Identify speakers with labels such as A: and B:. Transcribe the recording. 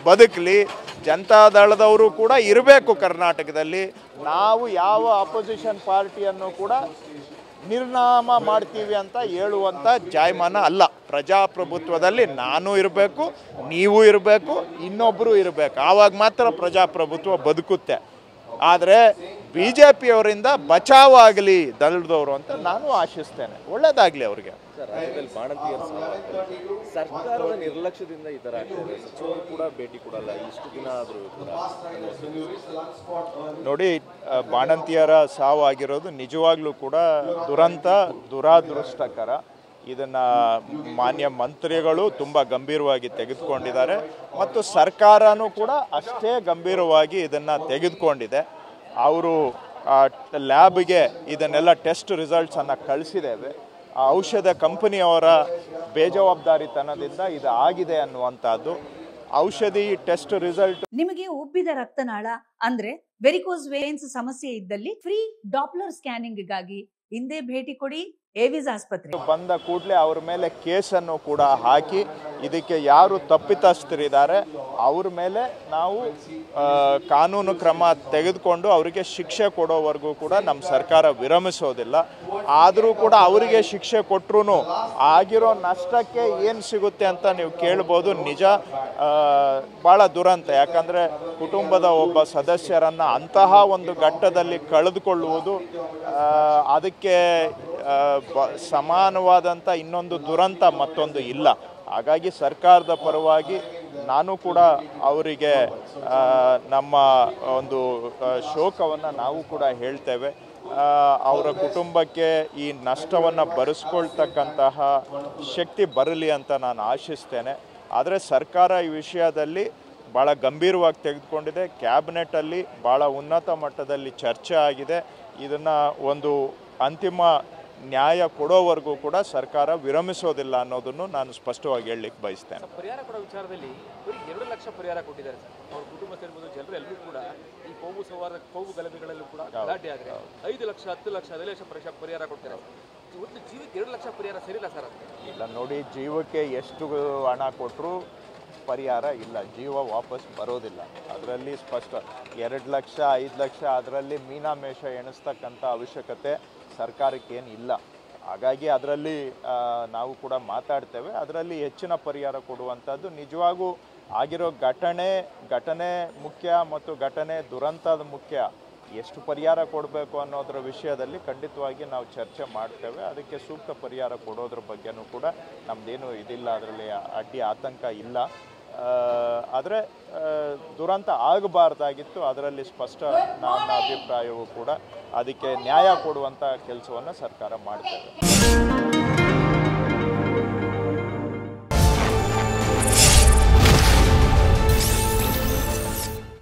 A: ಬದುಕಲಿ, ಜನತಾದಳದವರು ಕೂಡ ಇರಬೇಕು ಕರ್ನಾಟಕದಲ್ಲಿ. ನಾವು ಯಾವ ಅಪೋಸಿಷನ್ ಪಾರ್ಟಿಯನ್ನು ಕೂಡ ನಿರ್ನಾಮ ಮಾಡ್ತೀವಿ ಅಂತ ಹೇಳುವಂಥ ಜಾಯಮಾನ ಅಲ್ಲ. ಪ್ರಜಾಪ್ರಭುತ್ವದಲ್ಲಿ ನಾನು ಇರಬೇಕು, ನೀವು ಇರಬೇಕು, ಇನ್ನೊಬ್ಬರು ಇರಬೇಕು. ಆವಾಗ ಮಾತ್ರ ಪ್ರಜಾಪ್ರಭುತ್ವ ಬದುಕುತ್ತೆ. ಆದರೆ ಬಿ ಜೆ ಪಿಯವರಿಂದ ಬಚಾವಾಗಲಿ ದಳದವರು ಅಂತ ನಾನು ಆಶಿಸ್ತೇನೆ. ಒಳ್ಳೆಯದಾಗಲಿ ಅವ್ರಿಗೆ.
B: ರಾಜ್ಯದಲ್ಲಿ ಬಾಣಂತಿಯರ ಸರ್ಕಾರದ ನಿರ್ಲಕ್ಷ್ಯದಿಂದ ಈ ಥರ ಆಗ್ತದೆ. ಸಚಿವರು ಕೂಡ ಭೇಟಿ ಕೊಡಲ್ಲ ಇಷ್ಟು ದಿನ ಆದರೂ ಕೂಡ.
A: ನೋಡಿ, ಬಾಣಂತಿಯರ ಸಾವಾಗಿರೋದು ನಿಜವಾಗ್ಲೂ ಕೂಡ ದುರಂತ, ದುರಾದೃಷ್ಟಕರ. ಇದನ್ನು ಮಾನ್ಯ ಮಂತ್ರಿಗಳು ತುಂಬ ಗಂಭೀರವಾಗಿ ತೆಗೆದುಕೊಂಡಿದ್ದಾರೆ ಮತ್ತು ಸರ್ಕಾರನೂ ಕೂಡ ಅಷ್ಟೇ ಗಂಭೀರವಾಗಿ ಇದನ್ನು ತೆಗೆದುಕೊಂಡಿದೆ. ಅವರು ಲ್ಯಾಬ್ಗೆ ಇದನ್ನೆಲ್ಲ ಟೆಸ್ಟ್ ರಿಸಲ್ಟ್ಸನ್ನು ಕಳಿಸಿದ್ದೇವೆ. ಆ ಔಷಧ ಕಂಪನಿಯವರ ಬೇಜವಾಬ್ದಾರಿತನದಿಂದ ಇದು ಆಗಿದೆ ಅನ್ನುವಂಥದ್ದು. ಔಷಧಿ ಟೆಸ್ಟ್ ರಿಸಲ್ಟ್.
C: ನಿಮಗೆ ಉಬ್ಬಿದ ರಕ್ತನಾಳ ಅಂದ್ರೆ ವೆರಿಕೋಸ್ ವೇನ್ಸ್ ಸಮಸ್ಯೆ ಇದ್ದಲ್ಲಿ ಫ್ರೀ ಡಾಪ್ಲರ್ ಸ್ಕ್ಯಾನಿಂಗ್ ಗಾಗಿ ಹಿಂದೆ ಭೇಟಿ ಕೊಡಿ ಏವಿಸ್ ಆಸ್ಪತ್ರೆ.
A: ಬಂದ ಕೂಡಲೇ ಅವ್ರ ಮೇಲೆ ಕೇಸನ್ನು ಕೂಡ ಹಾಕಿ ಇದಕ್ಕೆ ಯಾರು ತಪ್ಪಿತಸ್ಥರಿದ್ದಾರೆ ಅವ್ರ ಮೇಲೆ ನಾವು ಕಾನೂನು ಕ್ರಮ ತೆಗೆದುಕೊಂಡು ಅವರಿಗೆ ಶಿಕ್ಷೆ ಕೊಡೋವರೆಗೂ ಕೂಡ ನಮ್ಮ ಸರ್ಕಾರ ವಿರಮಿಸೋದಿಲ್ಲ. ಆದರೂ ಕೂಡ ಅವರಿಗೆ ಶಿಕ್ಷೆ ಕೊಟ್ಟರು ಆಗಿರೋ ನಷ್ಟಕ್ಕೆ ಏನು ಸಿಗುತ್ತೆ ಅಂತ ನೀವು ಕೇಳ್ಬೋದು. ನಿಜ, ಭಾಳ ದುರಂತ. ಯಾಕಂದರೆ ಕುಟುಂಬದ ಒಬ್ಬ ಸದಸ್ಯರನ್ನು ಅಂತಹ ಒಂದು ಘಟ್ಟದಲ್ಲಿ ಕಳೆದುಕೊಳ್ಳುವುದು ಅದಕ್ಕೆ ಸಮಾನವಾದಂಥ ಇನ್ನೊಂದು ದುರಂತ ಮತ್ತೊಂದು ಇಲ್ಲ. ಹಾಗಾಗಿ ಸರ್ಕಾರದ ಪರವಾಗಿ ನಾನು ಕೂಡ ಅವರಿಗೆ ನಮ್ಮ ಒಂದು ಶೋಕವನ್ನು ನಾವು ಕೂಡ ಹೇಳ್ತೇವೆ. ಅವರ ಕುಟುಂಬಕ್ಕೆ ಈ ನಷ್ಟವನ್ನು ಭರಿಸ್ಕೊಳ್ತಕ್ಕಂತಹ ಶಕ್ತಿ ಬರಲಿ ಅಂತ ನಾನು ಆಶಿಸ್ತೇನೆ. ಆದರೆ ಸರ್ಕಾರ ಈ ವಿಷಯದಲ್ಲಿ ಭಾಳ ಗಂಭೀರವಾಗಿ ತೆಗೆದುಕೊಂಡಿದೆ. ಕ್ಯಾಬಿನೆಟಲ್ಲಿ ಭಾಳ ಉನ್ನತ ಮಟ್ಟದಲ್ಲಿ ಚರ್ಚೆ ಆಗಿದೆ. ಇದನ್ನು ಒಂದು ಅಂತಿಮ ನ್ಯಾಯ ಕೊಡೋವರೆಗೂ ಕೂಡ ಸರ್ಕಾರ ವಿರಮಿಸೋದಿಲ್ಲ ಅನ್ನೋದನ್ನು ನಾನು ಸ್ಪಷ್ಟವಾಗಿ ಹೇಳಲಿಕ್ಕೆ ಬಯಸ್ತೇನೆ.
D: ಪರಿಹಾರ ಕೊಡೋ ವಿಚಾರದಲ್ಲಿ 2 ಲಕ್ಷ ಪರಿಹಾರ ಕೊಟ್ಟಿದ್ದಾರೆ ಸರ್. ಅವ್ರ ಕುಟುಂಬ ಸೇರ್ಬೋದು ಜನರು ಎಲ್ಲರೂ ಕೂಡ ಈ ಕೋವು ಗಲಭೆಗಳಲ್ಲೂ ಕೂಡ ಗಲಾಟೆ ಆದರೆ 5 ಲಕ್ಷ 10 ಲಕ್ಷ 15 ಲಕ್ಷ ಪರಿಹಾರ ಕೊಡ್ತಾರೆ. ಒಂದು ಜೀವಕ್ಕೆ 2 ಲಕ್ಷ ಪರಿಹಾರ ಸರಿಯಿಲ್ಲ ಸರ್.
A: ಇಲ್ಲ ನೋಡಿ, ಜೀವಕ್ಕೆ ಎಷ್ಟು ಹಣ ಕೊಟ್ಟರು ಪರಿಹಾರ ಇಲ್ಲ, ಜೀವ ವಾಪಸ್ ಬರೋದಿಲ್ಲ. ಅದರಲ್ಲಿ ಸ್ಪಷ್ಟ 2 ಲಕ್ಷ 5 ಲಕ್ಷ ಅದರಲ್ಲಿ ಮೀನಾಮೇಷ ಎಣಿಸ್ತಕ್ಕಂಥ ಅವಶ್ಯಕತೆ ಸರ್ಕಾರಕ್ಕೇನು ಇಲ್ಲ. ಹಾಗಾಗಿ ಅದರಲ್ಲಿ ನಾವು ಕೂಡ ಮಾತಾಡ್ತೇವೆ. ಅದರಲ್ಲಿ ಹೆಚ್ಚಿನ ಪರಿಹಾರ ಕೊಡುವಂಥದ್ದು ನಿಜವಾಗೂ ಆಗಿರೋ ಘಟನೆ ಮುಖ್ಯ ಮತ್ತು ಘಟನೆ ದುರಂತದ ಮುಖ್ಯ. ಎಷ್ಟು ಪರಿಹಾರ ಕೊಡಬೇಕು ಅನ್ನೋದ್ರ ವಿಷಯದಲ್ಲಿ ಖಂಡಿತವಾಗಿ ನಾವು ಚರ್ಚೆ ಮಾಡ್ತೇವೆ. ಅದಕ್ಕೆ ಸೂಕ್ತ ಪರಿಹಾರ ಕೊಡೋದ್ರ ಬಗ್ಗೆನೂ ಕೂಡ ನಮ್ಮದೇನು ಇದಿಲ್ಲ, ಅದರಲ್ಲಿ ಅಡ್ಡಿ ಆತಂಕ ಇಲ್ಲ. ಆದರೆ ದುರಂತ ಆಗಬಾರ್ದಾಗಿತ್ತು. ಅದರಲ್ಲಿ ಸ್ಪಷ್ಟ ನನ್ನ ಅಭಿಪ್ರಾಯವೂ ಕೂಡ. ಅದಕ್ಕೆ ನ್ಯಾಯ ಕೊಡುವಂಥ ಕೆಲಸವನ್ನು ಸರ್ಕಾರ ಮಾಡ್ತೇವೆ.